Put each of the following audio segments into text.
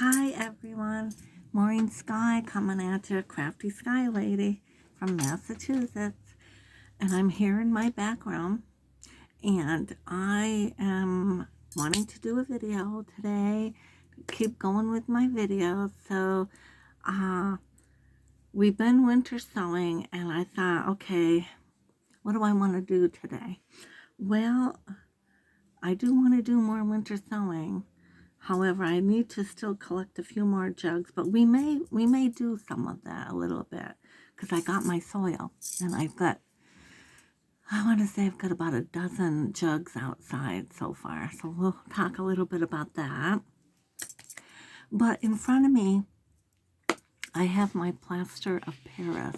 Hi everyone, Maureen Sky coming at you, Crafty Sky Lady from Massachusetts, and I'm here in my background, and I am wanting to do a video today, keep going with my videos. So we've been winter sewing, and I thought, okay, what do I want to do today? Well, I do want to do more winter sewing. However, I need to still collect a few more jugs, but we may do some of that a little bit, because I got my soil, and I want to say I've got about a dozen jugs outside so far. So we'll talk a little bit about that. But in front of me, I have my plaster of Paris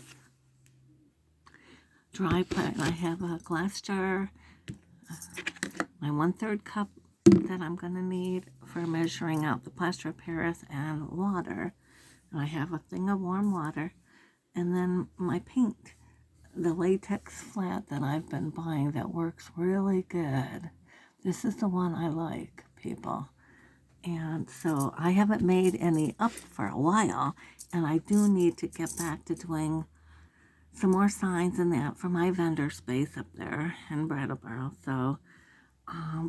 dry plaster. I have a glass jar, my 1/3 cup that I'm going to need for measuring out the plaster of Paris, and water. And I have a thing of warm water, and then my paint, the latex flat that I've been buying that works really good. This is the one I like, people. And so I haven't made any up for a while, and I do need to get back to doing some more signs and that for my vendor space up there in Brattleboro. So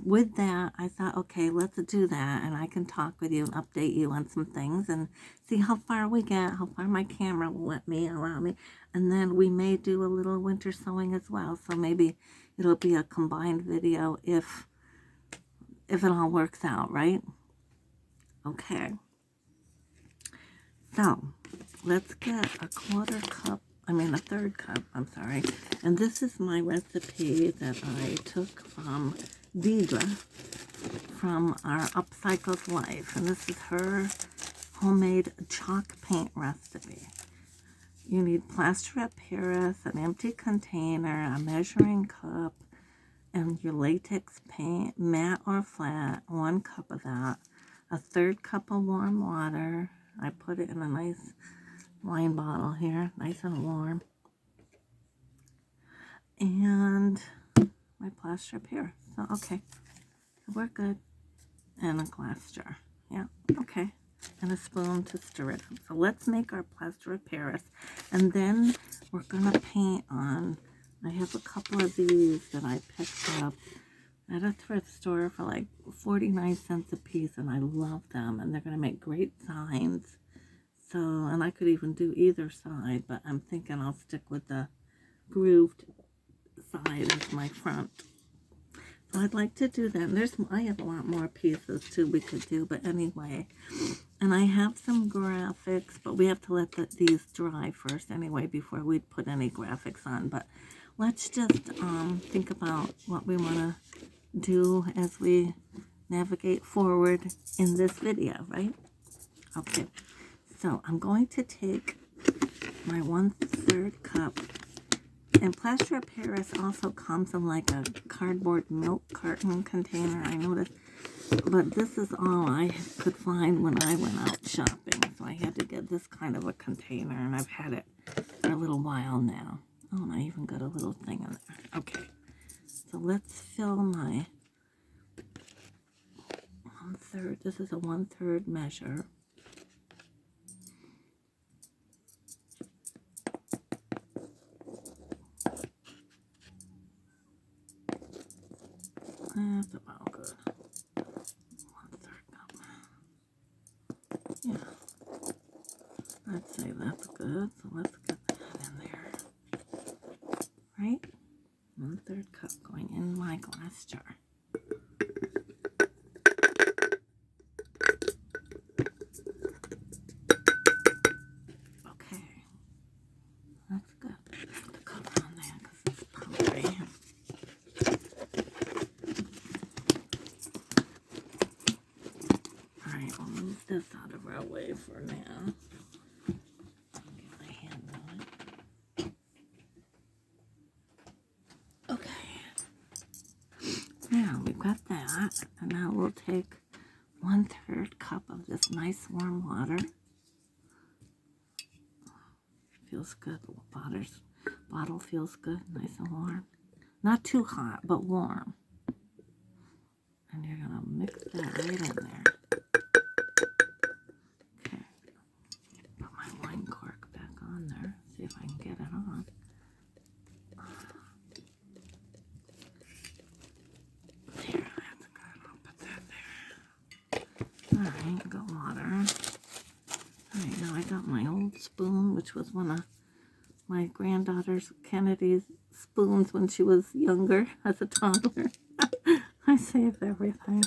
with that, I thought, okay, let's do that, and I can talk with you and update you on some things and see how far we get, how far my camera will allow me, and then we may do a little winter sewing as well. So maybe it'll be a combined video if it all works out, right? Okay. So let's get a 1/3 cup. I mean a 1/3 cup. I'm sorry. And this is my recipe that I took from Deidre from our Upcycled Life, and this is her homemade chalk paint recipe. You need plaster of Paris, an empty container, a measuring cup, and your latex paint, matte or flat, 1 cup of that, a 1/3 cup of warm water. I put it in a nice wine bottle here, nice and warm, and my plaster of Paris. So, okay, so we're good. And a glass jar. Yeah, okay. And a spoon to stir it up. So let's make our plaster of Paris. And then we're going to paint on, I have a couple of these that I picked up at a thrift store for like 49 cents a piece, and I love them. And they're going to make great signs. So, and I could even do either side, but I'm thinking I'll stick with the grooved side as my front. So I'd like to do that. And I have a lot more pieces too we could do, but anyway. And I have some graphics, but we have to let these dry first anyway before we put any graphics on. But let's just think about what we want to do as we navigate forward in this video, right? Okay, so I'm going to take my 1/3 cup. And plaster of Paris also comes in like a cardboard milk carton container, I noticed. But this is all I could find when I went out shopping. So I had to get this kind of a container, and I've had it for a little while now. Oh, and I even got a little thing in there. Okay, so let's fill my 1/3. This is a 1/3 measure. That's about good. 1/3 cup. Yeah, I'd say that's good. So let's get that in there. Right? 1/3 cup going in my glass jar. Okay, that's good. Put the cover on there because it's powdery. Alright, we'll move this out of our way for now. Get my hand on it. Okay. Now we've got that, and now we'll take 1/3 cup of this nice warm water. Feels good. The bottle feels good, nice and warm. Not too hot, but warm. And you're gonna mix that right in there. I can get it on. There, that's good. I'll put that there. Alright, got water. Alright, now I got my old spoon, which was one of my granddaughter's Kennedy's spoons when she was younger as a toddler. I saved everything.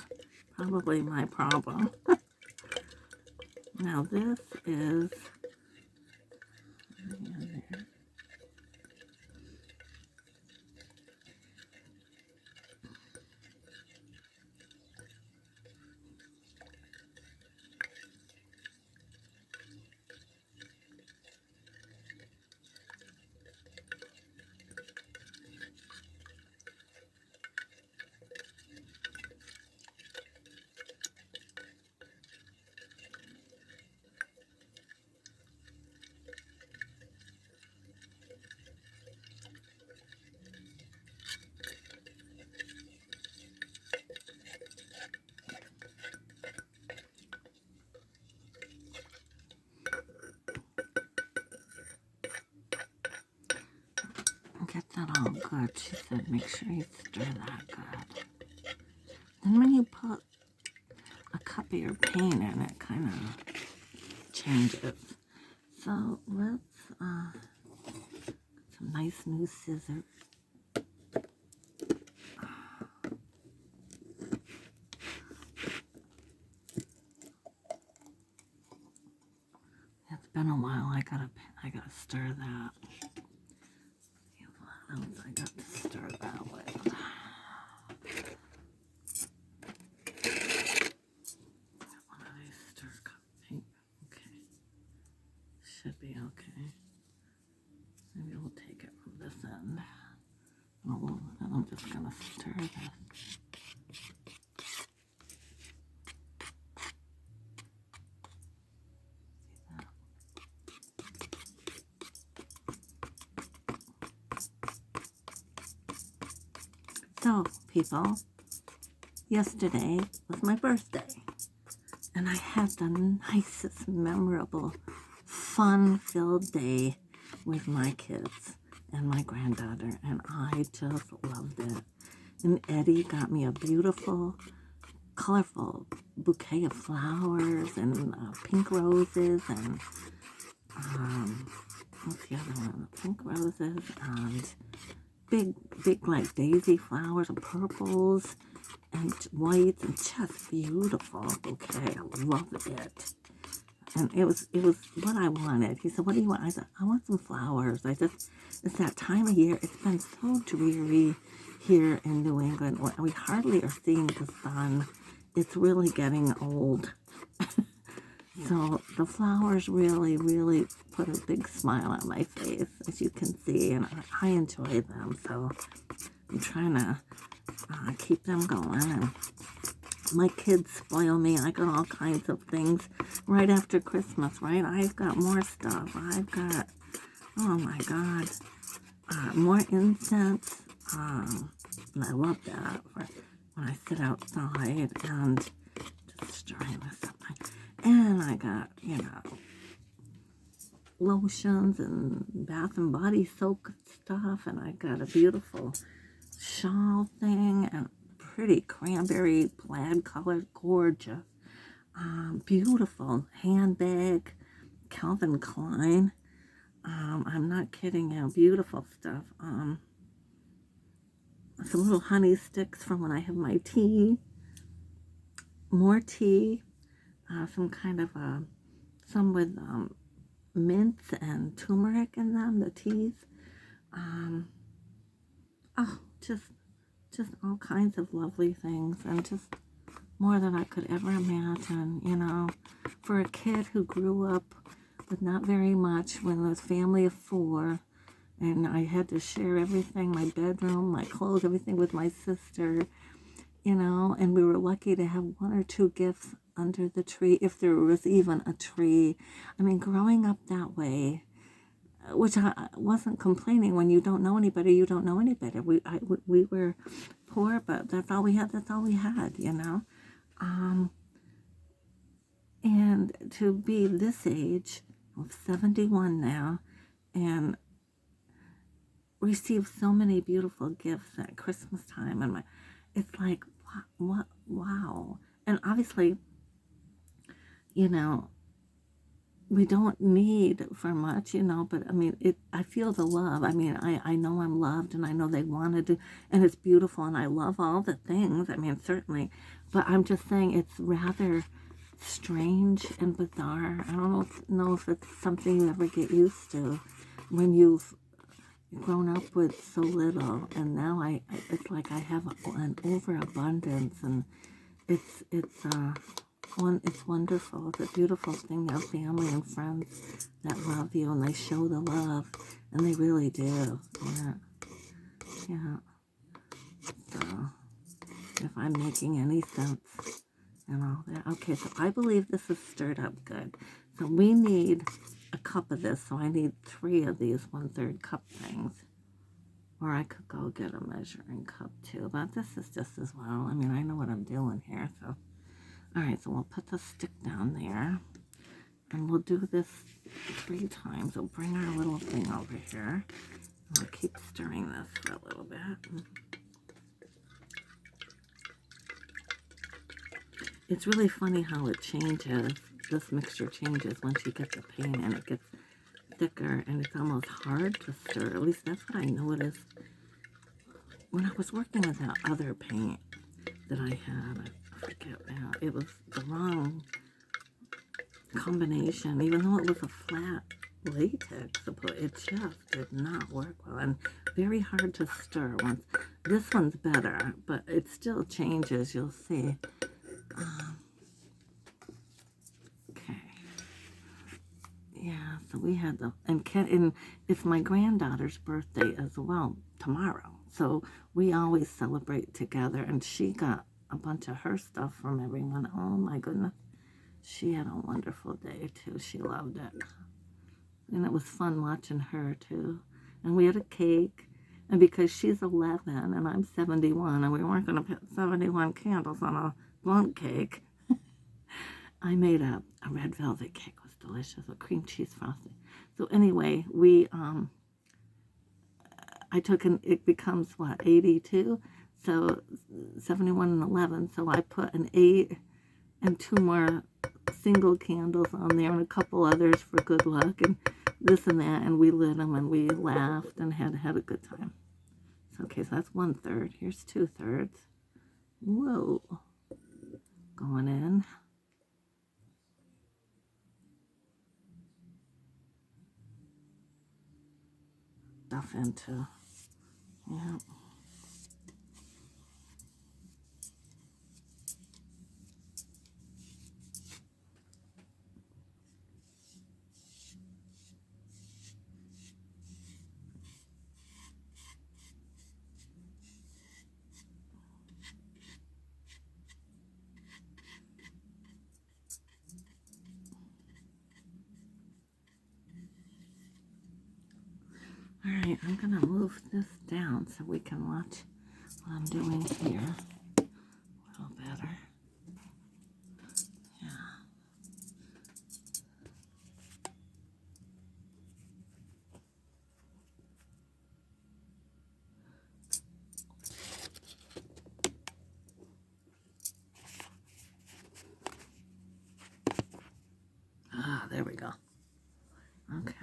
Probably my problem. Now this is... Get that all good. She said make sure you stir that good. Then when you put a cup of your paint in, it kind of changes. So let's get some nice new scissors. It's been a while. I gotta stir that. What else I got to stir that with? One of these stir cup paint. Okay. Should be okay. Maybe we'll take it from this end. Oh, and I'm just gonna stir this. So, people, yesterday was my birthday, and I had the nicest, memorable, fun-filled day with my kids and my granddaughter, and I just loved it. And Eddie got me a beautiful, colorful bouquet of flowers and pink roses and, what's the other one? Pink roses and big like daisy flowers and purples and whites and just beautiful bouquet. I loved it. And it was what I wanted. He said, what do you want? I said, I want some flowers. It's that time of year. It's been so dreary here in New England. We hardly are seeing the sun. It's really getting old. So the flowers really, really put a big smile on my face, as you can see, and I enjoy them. So I'm trying to keep them going. And my kids spoil me. I got all kinds of things right after Christmas, right? I've got more stuff. I've got, oh my God, more incense. And I love that for when I sit outside and just stirring this up. And I got, lotions and bath and body soak stuff. And I got a beautiful shawl thing and pretty cranberry plaid color, gorgeous. Beautiful handbag, Calvin Klein. I'm not kidding you, beautiful stuff. Some little honey sticks from when I have my tea. More tea. Some kind of, some with mint and turmeric in them, the teas. Just all kinds of lovely things, and just more than I could ever imagine, for a kid who grew up with not very much, when there was a family of 4, and I had to share everything, my bedroom, my clothes, everything with my sister, and we were lucky to have 1 or 2 gifts under the tree, if there was even a tree. I mean, growing up that way, which I wasn't complaining. When you don't know anybody, you don't know any better. We were poor, but that's all we had. That's all we had, And to be this age, I'm 71 now, and receive so many beautiful gifts at Christmas time, and it's like, what, wow. And obviously, you know, we don't need for much, but I mean, I feel the love. I mean, I know I'm loved, and I know they wanted to, and it's beautiful, and I love all the things. I mean, certainly, but I'm just saying it's rather strange and bizarre. I don't know if it's something you ever get used to when you've grown up with so little, and now it's like I have an overabundance, and it's wonderful. It's a beautiful thing to have family and friends that love you, and they show the love, and they really do. Yeah. So, if I'm making any sense and all that. Okay, so I believe this is stirred up good. So we need a cup of this, so I need 3 of these 1/3 cup things. Or I could go get a measuring cup too, but this is just as well. I mean, I know what I'm doing here, so. All right, so we'll put the stick down there, and we'll do this 3 times. We'll bring our little thing over here, and we'll keep stirring this for a little bit. It's really funny how it changes. This mixture changes once you get the paint in. It gets thicker, and it's almost hard to stir. At least that's what I noticed when I was working with that other paint that I had. I forget now. It was the wrong combination, even though it was a flat latex. It just did not work well, and very hard to stir. This one's better, but it still changes. You'll see. Okay. Yeah, so we had and it's my granddaughter's birthday as well tomorrow. So we always celebrate together, and she got a bunch of her stuff from everyone. Oh my goodness. She had a wonderful day too. She loved it. And it was fun watching her too. And we had a cake. And because she's 11 and I'm 71, and we weren't going to put 71 candles on a blunt cake, I made a red velvet cake. It was delicious with cream cheese frosting. So anyway, I took it becomes what, 82? So 71 and 11. So I put an 8 and 2 more single candles on there and a couple others for good luck and this and that, and we lit them and we laughed and had a good time. So, okay, so that's 1/3. Here's 2/3. Whoa. Going in. Stuff into. Yeah. All right, I'm going to move this down so we can watch what I'm doing here a little better. Yeah. Ah, there we go. Okay.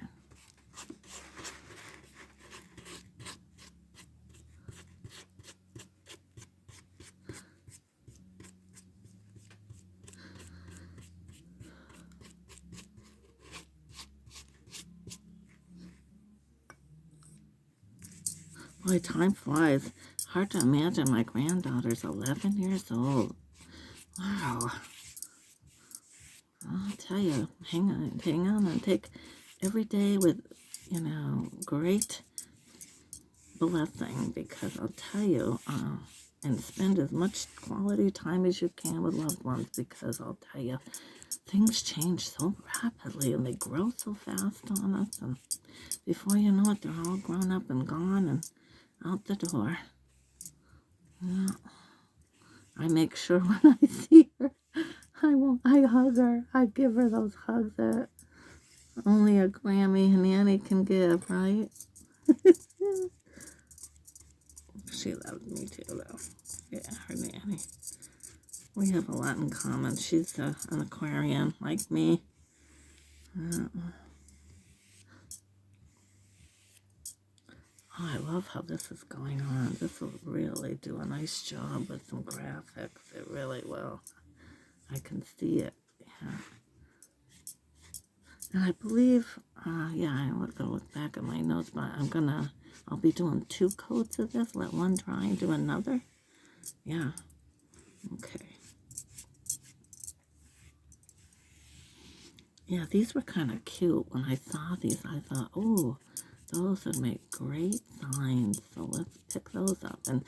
Boy, time flies. Hard to imagine my granddaughter's 11 years old. Wow. I'll tell you, hang on and take every day with, great blessing, because I'll tell you, and spend as much quality time as you can with loved ones, because I'll tell you, things change so rapidly and they grow so fast on us, and before you know it, they're all grown up and gone and out the door. Yeah. I make sure when I see her, I hug her. I give her those hugs that only a Grammy and Annie can give, right? She loves me too, though. Yeah, her nanny. We have a lot in common. She's an Aquarian like me. Oh, I love how this is going on. This will really do a nice job with some graphics. It really will. I can see it. Yeah. And I believe, yeah, I'm going to look back at my notes, but I'll be doing 2 coats of this. Let one dry and do another. Yeah. Okay. Yeah, these were kind of cute. When I saw these, I thought, oh, those would make great signs. So let's pick those up. And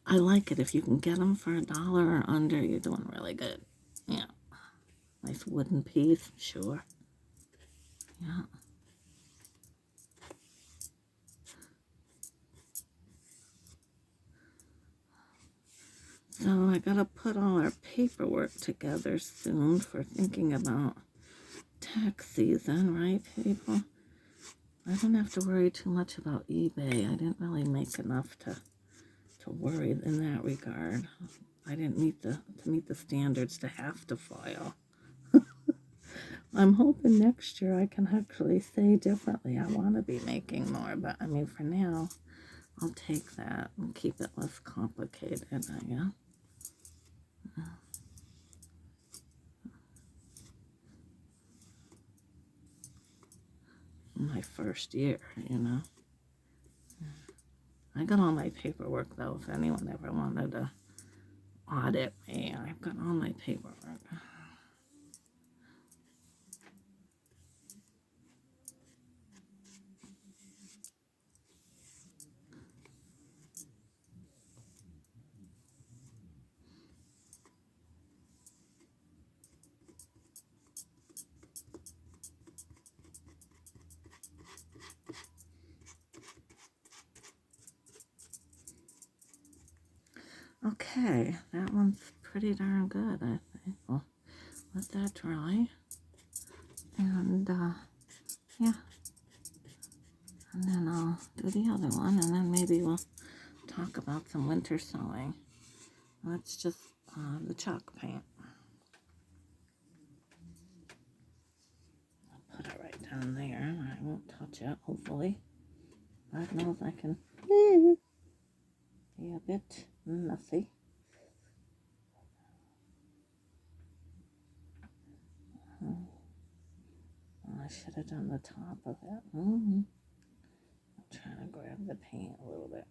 I like it. If you can get them for $1 or under, you're doing really good. Yeah. Nice wooden piece, sure. Yeah. So I gotta put all our paperwork together soon for thinking about tax season, right, people? I don't have to worry too much about eBay. I didn't really make enough to worry in that regard. I didn't meet the standards to have to file. I'm hoping next year I can actually say differently. I want to be making more, but I mean, for now, I'll take that and keep it less complicated, yeah. My first year, you know. I got all my paperwork, though, if anyone ever wanted to audit me. I've got all my paperwork. Okay, that one's pretty darn good, I think. Well, let that dry. And, yeah. And then I'll do the other one, and then maybe we'll talk about some winter sewing. That's just the chalk paint. I'll put it right down there. I won't touch it, hopefully. God knows I can be a bit messy. I should have done the top of it. I'm trying to grab the paint a little bit.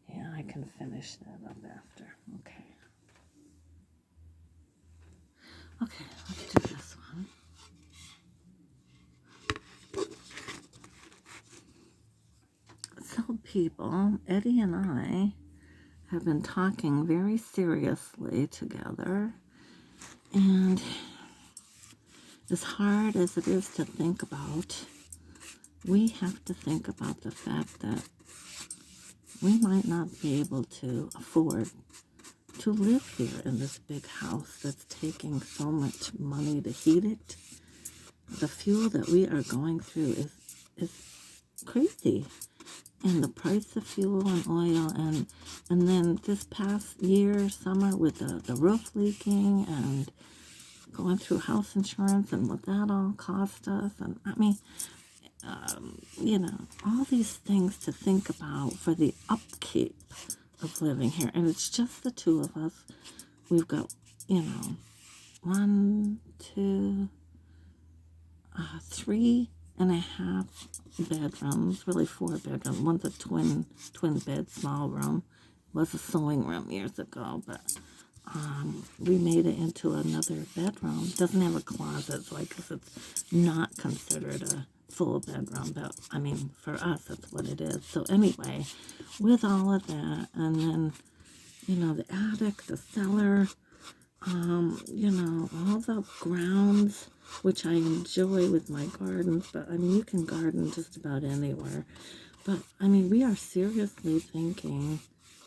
Yeah, I can finish that up after. Okay. Okay, let's do this one. So, people, Eddie and I have been talking very seriously together, and as hard as it is to think about, we have to think about the fact that we might not be able to afford to live here in this big house that's taking so much money to heat it. The fuel that we are going through is crazy. And the price of fuel and oil, and then this past year, summer, with the roof leaking and going through house insurance and what that all cost us. And I mean, you know, all these things to think about for the upkeep of living here. And it's just the two of us. We've got, you know, 3.5 bedrooms, really 4 bedrooms. One's a twin bed, small room. It was a sewing room years ago, but we made it into another bedroom. It doesn't have a closet, so I guess it's not considered a full bedroom, but I mean, for us, that's what it is. So anyway, with all of that, and then, you know, the attic, the cellar, you know, all the grounds, which I enjoy with my gardens, but I mean, you can garden just about anywhere. But I mean, we are seriously thinking,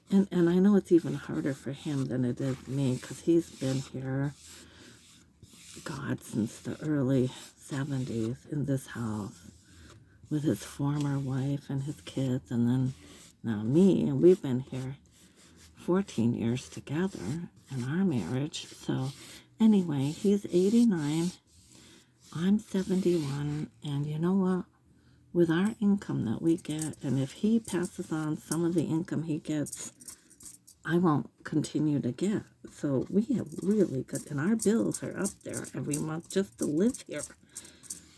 and I know it's even harder for him than it is me, because he's been here God, since the early 70s in this house with his former wife and his kids, and then now me, and we've been here 14 years together in our marriage. So anyway, he's 89, I'm 71, and you know what? With our income that we get, and if he passes on some of the income he gets, I won't continue to get. So we have really good, and our bills are up there every month just to live here.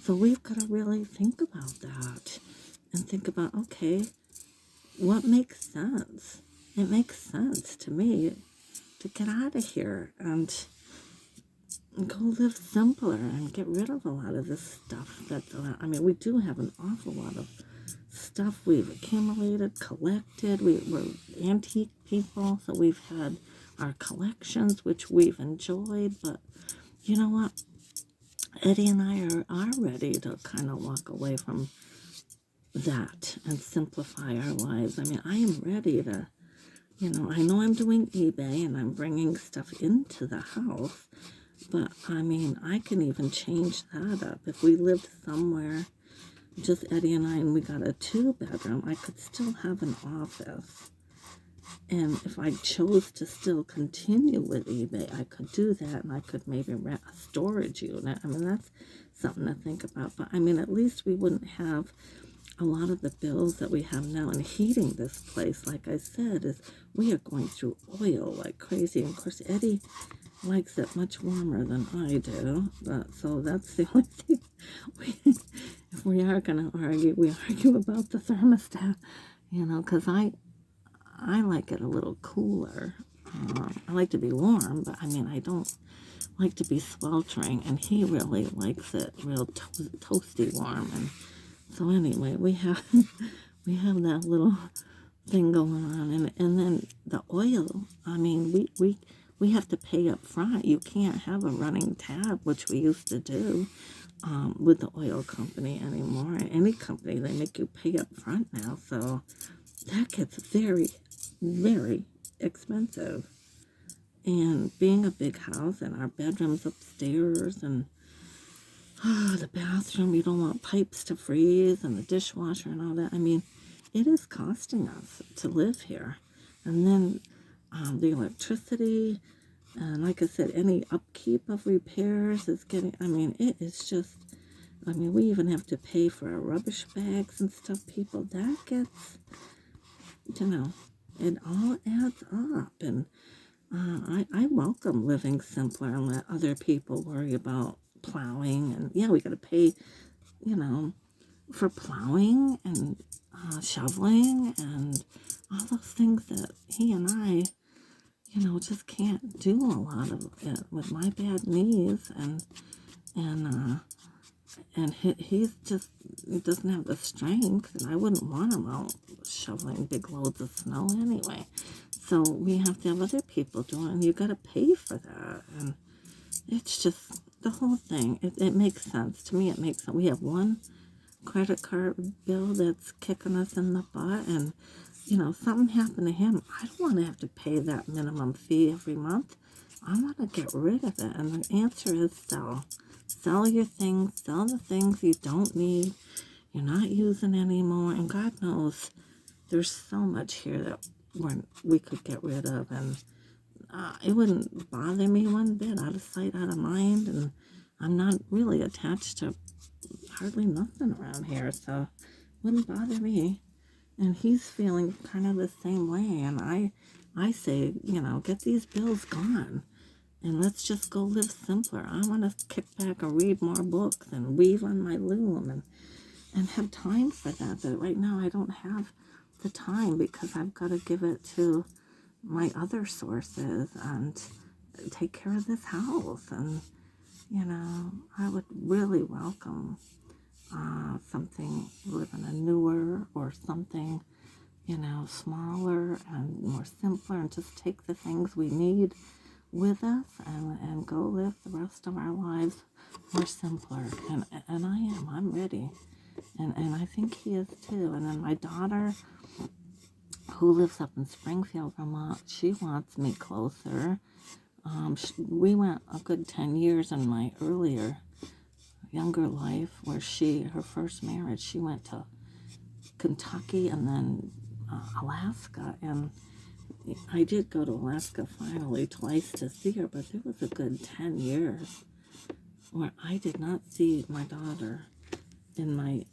So we've got to really think about that and think about, okay, what makes sense? It makes sense to me to get out of here and go live simpler and get rid of a lot of this stuff that's around. I mean, we do have an awful lot of stuff we've accumulated, collected. We're antique people, so we've had our collections, which we've enjoyed. But you know what? Eddie and I are ready to kind of walk away from that and simplify our lives. I mean, I am ready to, I know I'm doing eBay and I'm bringing stuff into the house, but I mean, I can even change that up. If we lived somewhere, just Eddie and I, and we got a 2-bedroom, I could still have an office. And if I chose to still continue with eBay, I could do that, and I could maybe rent a storage unit. I mean, that's something to think about. But I mean, at least we wouldn't have a lot of the bills that we have now. And heating this place, like I said, is we are going through oil like crazy. And of course, Eddie likes it much warmer than I do. But so that's the only thing. If we are going to argue, we argue about the thermostat, because I like it a little cooler. I like to be warm, but I mean, I don't like to be sweltering, and he really likes it real toasty warm. And so anyway, we have that little thing going on, and then the oil. I mean, we have to pay up front. You can't have a running tab, which we used to do with the oil company anymore. Any company, they make you pay up front now, so that gets very, very expensive. And being a big house and our bedrooms upstairs and the bathroom, you don't want pipes to freeze, and the dishwasher and all that. I mean, it is costing us to live here. And then the electricity, and like I said, any upkeep of repairs is getting, I mean, it is just, I mean, we even have to pay for our rubbish bags and stuff, people. That gets, it all adds up. And I welcome living simpler and let other people worry about plowing. And yeah, we got to pay, for plowing and shoveling and all those things that he and I, just can't do a lot of it with my bad knees. And he doesn't have the strength, and I wouldn't want him out shoveling big loads of snow anyway. So we have to have other people doing it, and you got to pay for that. And it's just the whole thing. It makes sense. To me, it makes sense. We have one credit card bill that's kicking us in the butt, and, something happened to him. I don't want to have to pay that minimum fee every month. I want to get rid of it, and the answer is sell. Sell your things, sell the things you don't need, you're not using anymore, and God knows there's so much here that we could get rid of, and it wouldn't bother me one bit, out of sight, out of mind, and I'm not really attached to hardly nothing around here, so it wouldn't bother me. And he's feeling kind of the same way, and I say, get these bills gone. And let's just go live simpler. I want to kick back and read more books and weave on my loom and have time for that. But right now I don't have the time because I've got to give it to my other sources and take care of this house. And, I would really welcome something, live in a newer or something, smaller and more simpler, and just take the things we need with us and go live the rest of our lives more simpler. And I'm ready. And I think he is too. And then my daughter, who lives up in Springfield, Vermont, she wants me closer. We went a good 10 years in my younger life, where her first marriage, she went to Kentucky and then Alaska, and I did go to Alaska finally twice to see her, but there was a good 10 years where I did not see my daughter in my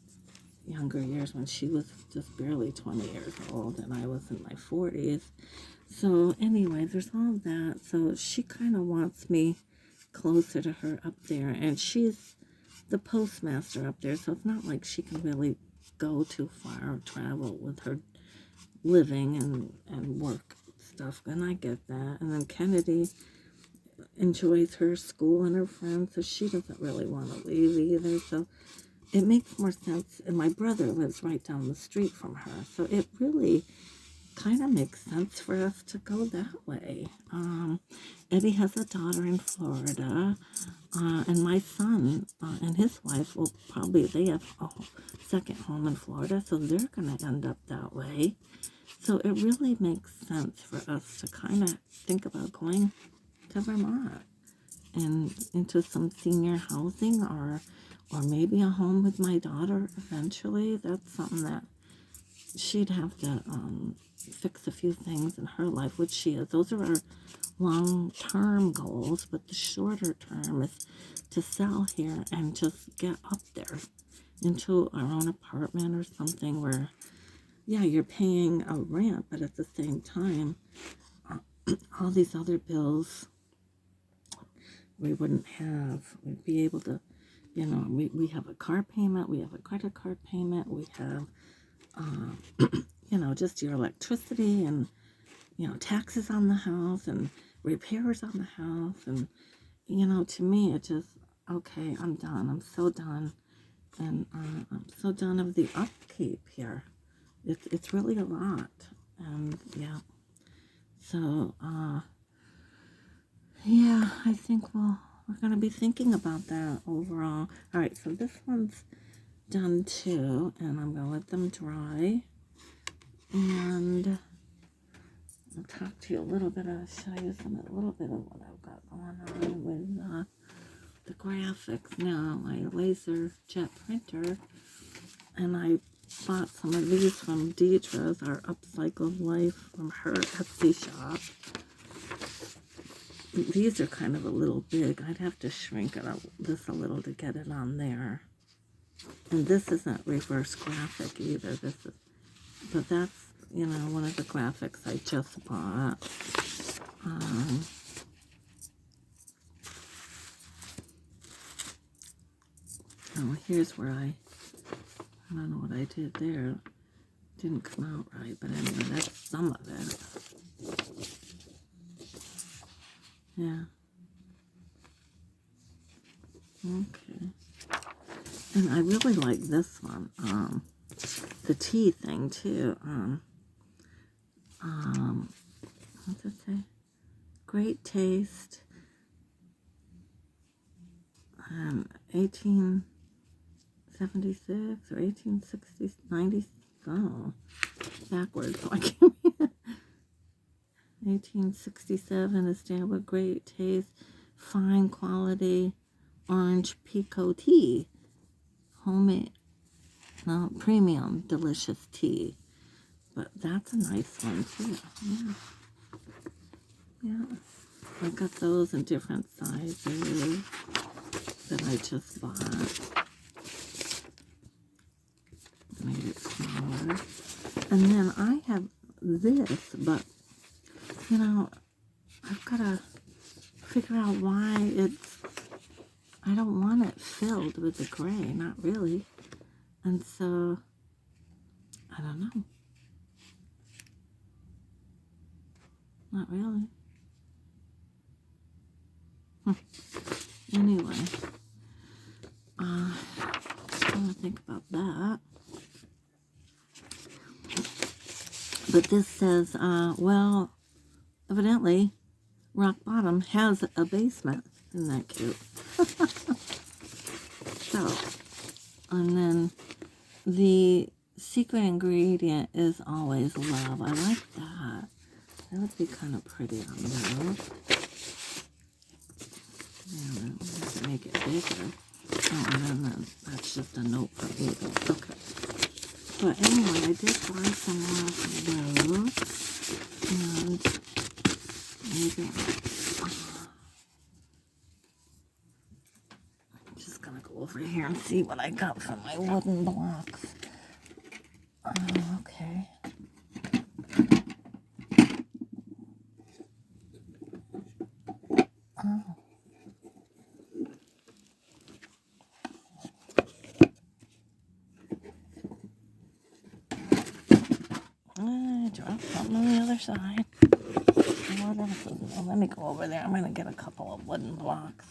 younger years, when she was just barely 20 years old and I was in my 40s. So anyway, there's all that. So she kind of wants me closer to her up there, and she's the postmaster up there, so it's not like she can really go too far or travel with her living and work stuff, and I get that. And then Kennedy enjoys her school and her friends, so she doesn't really want to leave either, so it makes more sense. And my brother lives right down the street from her, so it really kind of makes sense for us to go that way. Eddie has a daughter in Florida, and my son and his wife they have a second home in Florida, so they're going to end up that way. So it really makes sense for us to kind of think about going to Vermont and into some senior housing, or maybe a home with my daughter eventually. That's something that she'd have to fix a few things in her life, which she is. Those are our long-term goals, but the shorter term is to sell here and just get up there into our own apartment or something where, yeah, you're paying a rent, but at the same time, all these other bills we wouldn't have. We'd be able to, we have a car payment, we have a credit card payment, we have, just your electricity and, taxes on the house and repairs on the house. And, to me, it just, okay, I'm done. I'm so done. And I'm so done of the upkeep here. It's really a lot. And, yeah. So, yeah, I think we're going to be thinking about that overall. All right, so this one's done too, and I'm going to let them dry. And I'll talk to you a little bit, I'll show you a little bit of what I've got going on with the graphics now. My laser jet printer, and I bought some of these from Deidre's, our Upcycled Life, from her Etsy shop. These are kind of a little big. I'd have to shrink it up this a little to get it on there. And this isn't reverse graphic either. But that's, one of the graphics I just bought. Here's where I don't know what I did there. Didn't come out right, but anyway, that's some of it. Yeah. Okay. And I really like this one. The tea thing too. What's it say? Great taste. 1876 or 1860, 90. Oh, backwards. So I can't read it. 1867, established great taste, fine quality orange pekoe tea, homemade, premium delicious tea. But that's a nice one too. Yeah. I got those in different sizes that I just bought. Made it smaller. And then I have this, but I've got to figure out why I don't want it filled with the gray, not really. And so, I don't know. Not really. Anyway, I'm going to think about that. But this says, well, evidently, Rock Bottom has a basement. Isn't that cute? So, and then the secret ingredient is always love. I like that. That would be kind of pretty on those. Yeah, then we have to make it bigger. Oh, and then that's just a note for Eagle. Okay. But anyway, I did buy some more of those. And maybe I'm just going to go over here and see what I got from my wooden blocks. Okay. Oh. I dropped something on the other side. What else is there? Let me go over there. I'm going to get a couple of wooden blocks.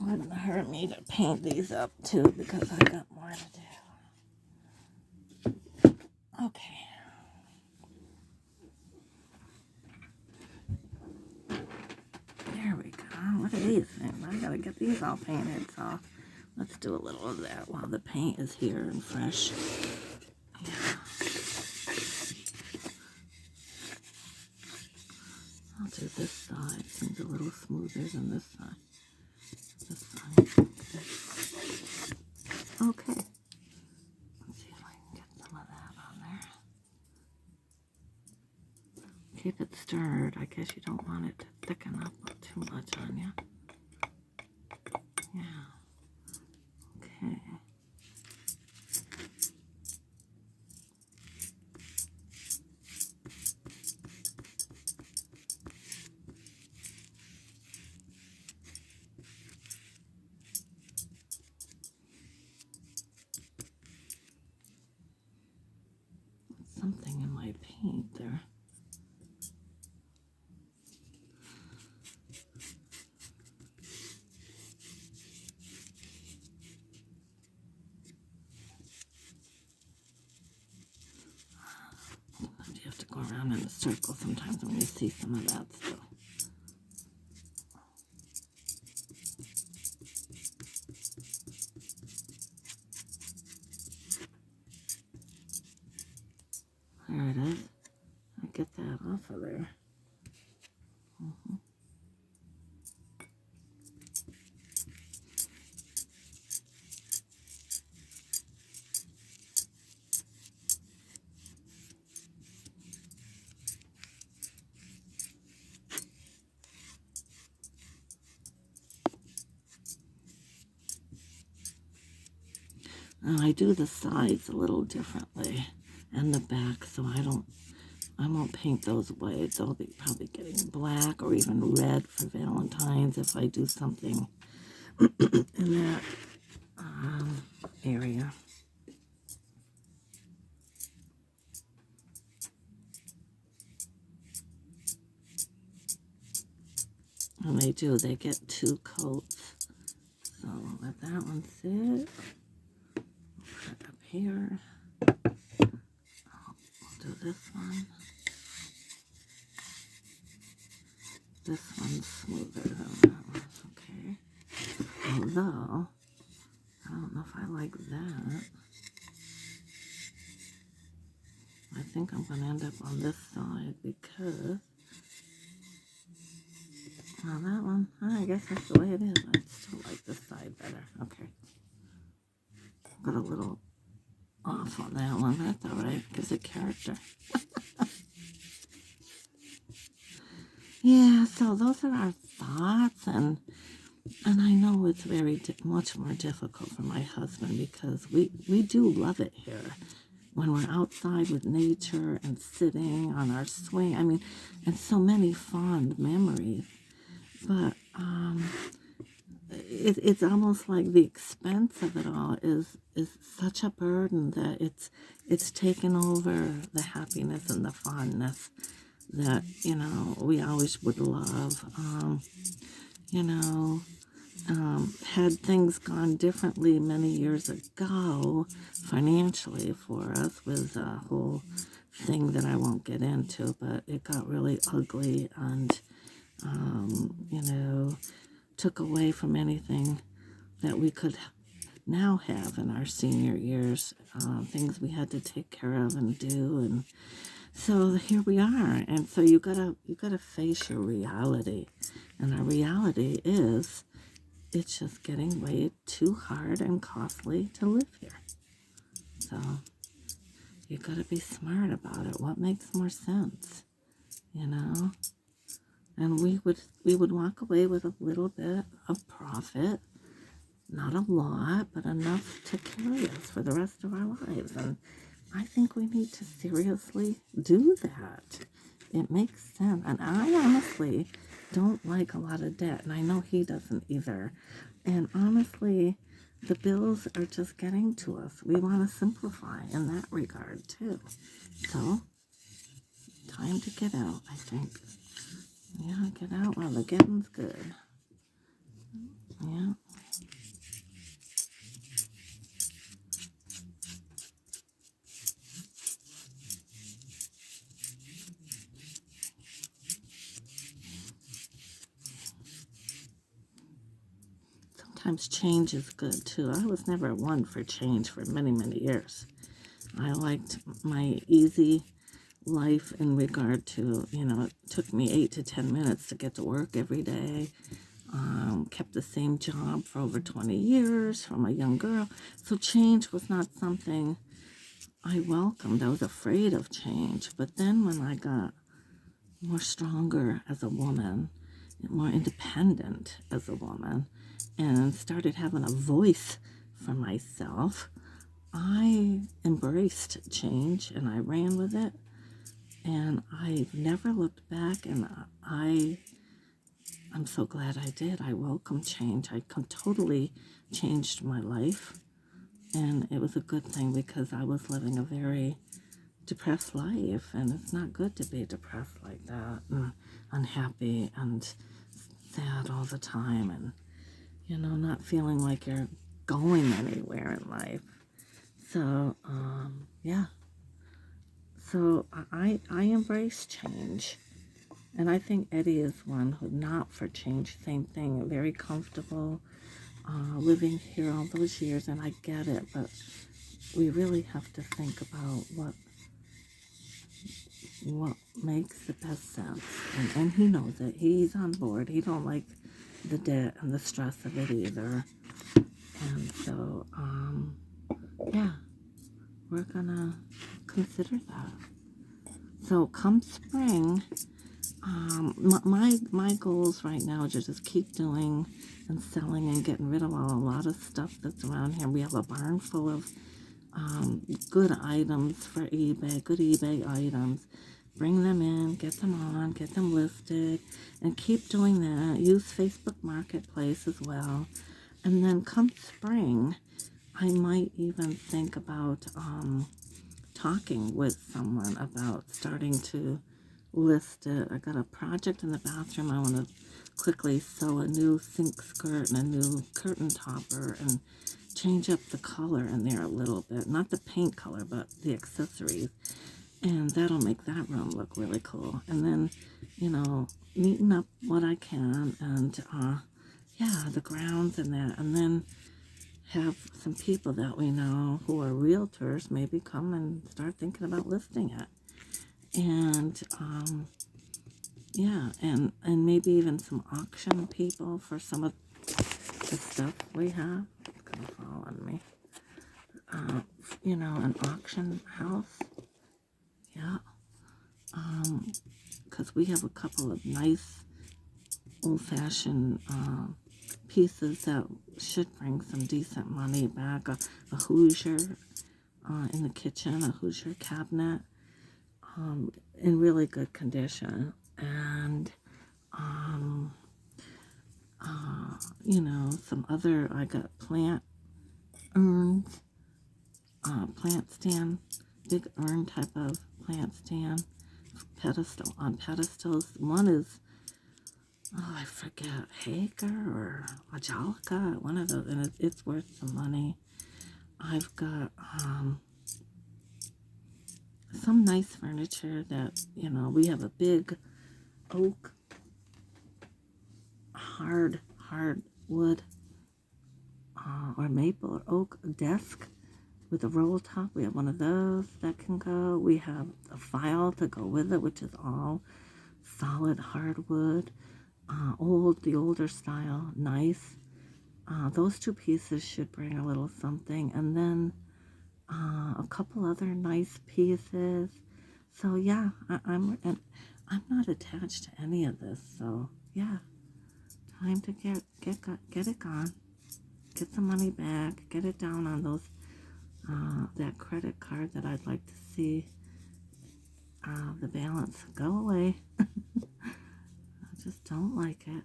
Wouldn't hurt me to paint these up too because I got more to do. Okay. There we go. What are these things? I gotta get these all painted, so let's do a little of that while the paint is here and fresh. Yeah. I'll do this side. Seems a little smoother than this side. This side. Okay. Let's see if I can get some of that on there. Keep it stirred. I guess you don't want it to thicken up too much on you. Yeah. Okay. Something in my paint there. You have to go around in a circle sometimes when you see some of that stuff. There it is. I get that off of there. And I do the sides a little differently and the back, so I won't paint those whites. I'll be probably getting black or even red for Valentine's if I do something in that area. And they get 2 coats. So let that one sit. Put it up here. We'll do this one. This one's smoother than that one. Okay. Although, I don't know if I like that. I think I'm going to end up on this side because, well, that one, I guess that's the way it is. I still like this side better. Okay. Got a little off on that one. That's all right. Gives it character. Yeah, so those are our thoughts, and I know it's much more difficult for my husband because we do love it here when we're outside with nature and sitting on our swing. I mean, and so many fond memories. But it's almost like the expense of it all is such a burden that it's taken over the happiness and the fondness that, we always would love. had things gone differently many years ago, financially for us, was a whole thing that I won't get into, but it got really ugly and, took away from anything that we could now have in our senior years, things we had to take care of and do, and so here we are. And so you gotta face your reality, and our reality is it's just getting way too hard and costly to live here. So you gotta be smart about it. What makes more sense, you know? And we would walk away with a little bit of profit, not a lot, but enough to carry us for the rest of our lives. And I think we need to seriously do that. It makes sense. And I honestly don't like a lot of debt, and I know he doesn't either. And honestly, the bills are just getting to us. We want to simplify in that regard too. So, time to get out, I think. Yeah, get out while the getting's good. Yeah. Sometimes change is good too. I was never one for change for many, many years. I liked my easy life in regard to, it took me 8 to 10 minutes to get to work every day. Kept the same job for over 20 years from a young girl. So change was not something I welcomed. I was afraid of change. But then when I got more stronger as a woman, more independent as a woman, and started having a voice for myself, I embraced change and I ran with it. And I've never looked back, and I'm so glad I did. I welcome change. I totally changed my life, and it was a good thing because I was living a very depressed life, and it's not good to be depressed like that, and unhappy and sad all the time, and not feeling like you're going anywhere in life. So yeah. So I embrace change. And I think Eddie is one who not for change. Same thing, very comfortable living here all those years, and I get it, but we really have to think about what makes the best sense. And he knows it. He's on board. He don't like the debt and the stress of it either. And so, yeah, we're gonna consider that. So come spring, my goals right now are to just keep doing and selling and getting rid of a lot of stuff that's around here. We have a barn full of good items for eBay, good eBay items. Bring them in, get them on, get them listed, and keep doing that. Use Facebook Marketplace as well. And then come spring, I might even think about talking with someone about starting to list it. I got a project in the bathroom. I want to quickly sew a new sink skirt and a new curtain topper and change up the color in there a little bit. Not the paint color, but the accessories. And that'll make that room look really cool. And then, neaten up what I can and, the grounds and that. And then have some people that we know who are realtors maybe come and start thinking about listing it. And, and maybe even some auction people for some of the stuff we have. It's going to fall on me. An auction house. Yeah. Because we have a couple of nice old-fashioned pieces that should bring some decent money back. A Hoosier in the kitchen, a Hoosier cabinet in really good condition. And, some other, I got plant urns, plant stand, big urn type of plant stand, pedestals. One is oh, I forget, Hager or Ajalica, one of those, and it's worth some money. I've got some nice furniture that, we have a big oak, hard wood, or maple or oak desk with a roll top. We have one of those that can go. We have a file to go with it, which is all solid hardwood, the older style, nice. Those two pieces should bring a little something, and then a couple other nice pieces. So yeah, I'm not attached to any of this. So yeah, time to get it gone, get some money back, get it down on those that credit card that I'd like to see the balance go away. I just don't like it.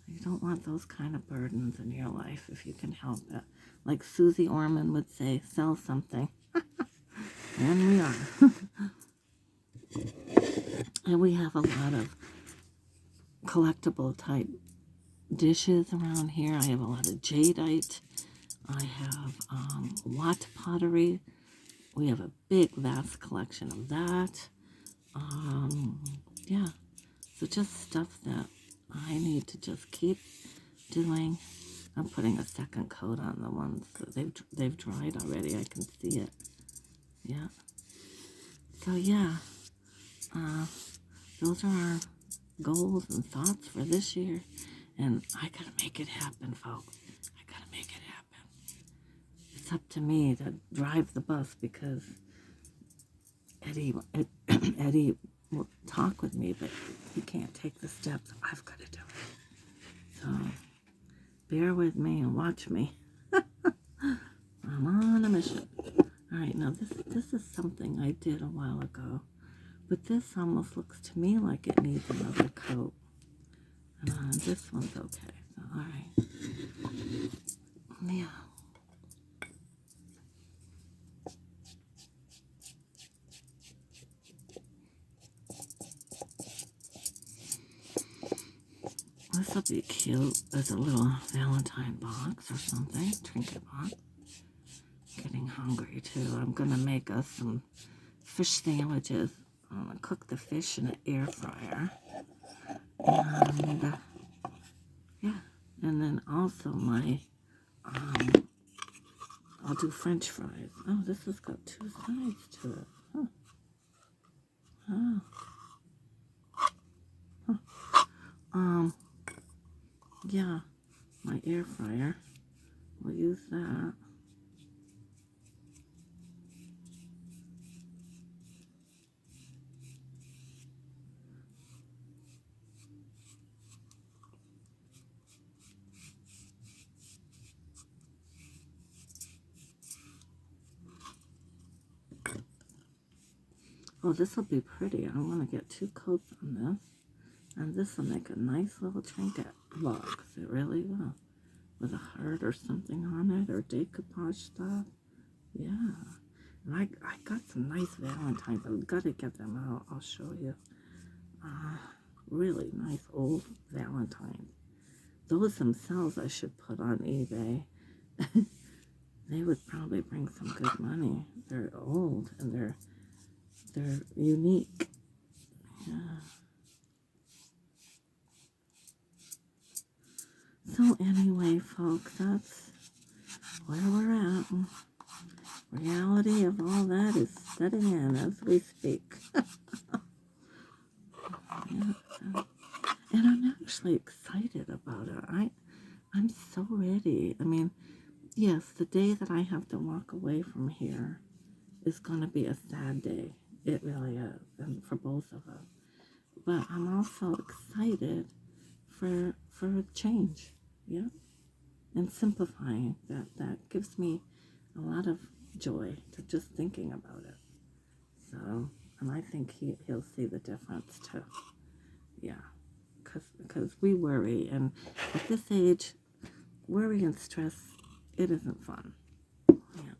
You don't want those kind of burdens in your life if you can help it. Like Susie Orman would say, sell something. And we are. And we have a lot of collectible type dishes around here. I have a lot of jadeite. I have Watt pottery. We have a big, vast collection of that. Yeah. So just stuff that I need to just keep doing. I'm putting a second coat on the ones that they've dried already. I can see it. Yeah. So yeah, those are our goals and thoughts for this year, and I gotta make it happen, folks. I gotta make it happen. It's up to me to drive the bus because Eddie will talk with me, but he can't take the steps. I've got to do it. So bear with me and watch me. I'm on a mission. All right, now this is something I did a while ago, but this almost looks to me like it needs another coat. This one's okay. So, all right. Yeah. This will be cute as a little Valentine box or something, trinket box. Getting hungry too. I'm gonna make us some fish sandwiches. I'm gonna cook the fish in an air fryer. And yeah, and then also I'll do French fries. Oh, this has got two sides to it. Huh. Oh. Huh. Yeah, my air fryer. We'll use that. Oh, this will be pretty. I'm going to get 2 coats on this. And this will make a nice little trinket box. It really will. With a heart or something on it, or decoupage stuff. Yeah. And I got some nice Valentines. I've got to get them out. I'll show you. Really nice old Valentines. Those themselves I should put on eBay. They would probably bring some good money. They're old and they're unique. Yeah. So anyway, folks, that's where we're at. Reality of all that is setting in as we speak. Yeah. And I'm actually excited about it. I'm so ready. I mean, yes, the day that I have to walk away from here is going to be a sad day. It really is, and for both of us. But I'm also excited for a change, yeah, and simplifying. That gives me a lot of joy to just thinking about it. So, and I think he'll see the difference too. Yeah, because we worry, and at this age, worry and stress, it isn't fun. Yeah.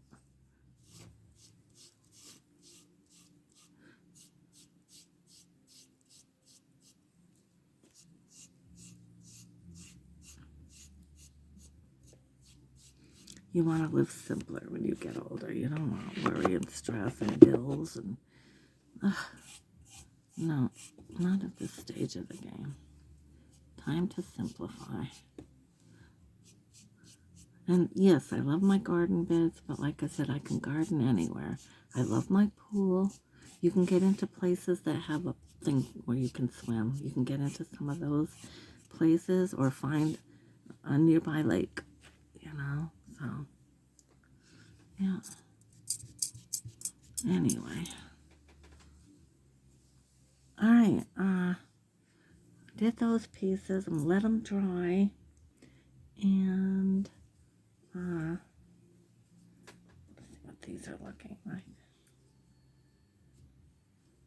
You want to live simpler when you get older. You don't want to worry and stress and bills and no, not at this stage of the game. Time to simplify. And yes, I love my garden beds, but like I said, I can garden anywhere. I love my pool. You can get into places that have a thing where you can swim. You can get into some of those places or find a nearby lake, you know, so, yeah. Anyway. All right, did those pieces and let them dry, and let's see what these are looking like.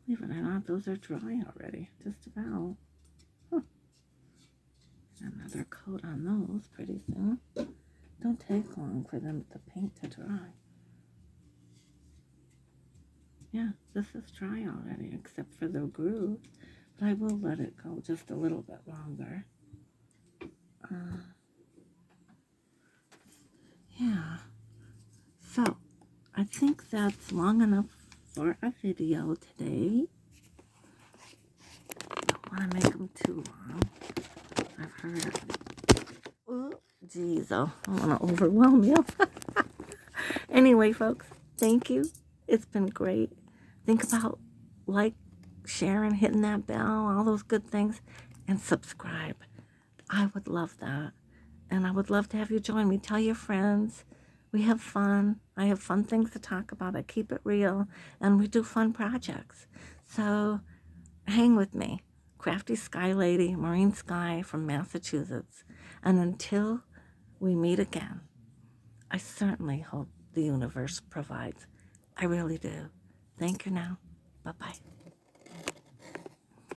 Believe it or not, those are dry already, just about. Huh. Another coat on those pretty soon. Don't take long for them, the paint to dry. Yeah, this is dry already, except for the grooves, but I will let it go just a little bit longer. Yeah, so I think that's long enough for a video today. Don't want to make them too long. I've heard of, oh, geez, I don't want to overwhelm you. Anyway, folks, thank you. It's been great. Think about like, sharing, hitting that bell, all those good things, and subscribe. I would love that. And I would love to have you join me. Tell your friends. We have fun. I have fun things to talk about. I keep it real. And we do fun projects. So hang with me. Crafty Sky Lady, Marine Sky from Massachusetts. And until we meet again, I certainly hope the universe provides. I really do. Thank you now. Bye-bye.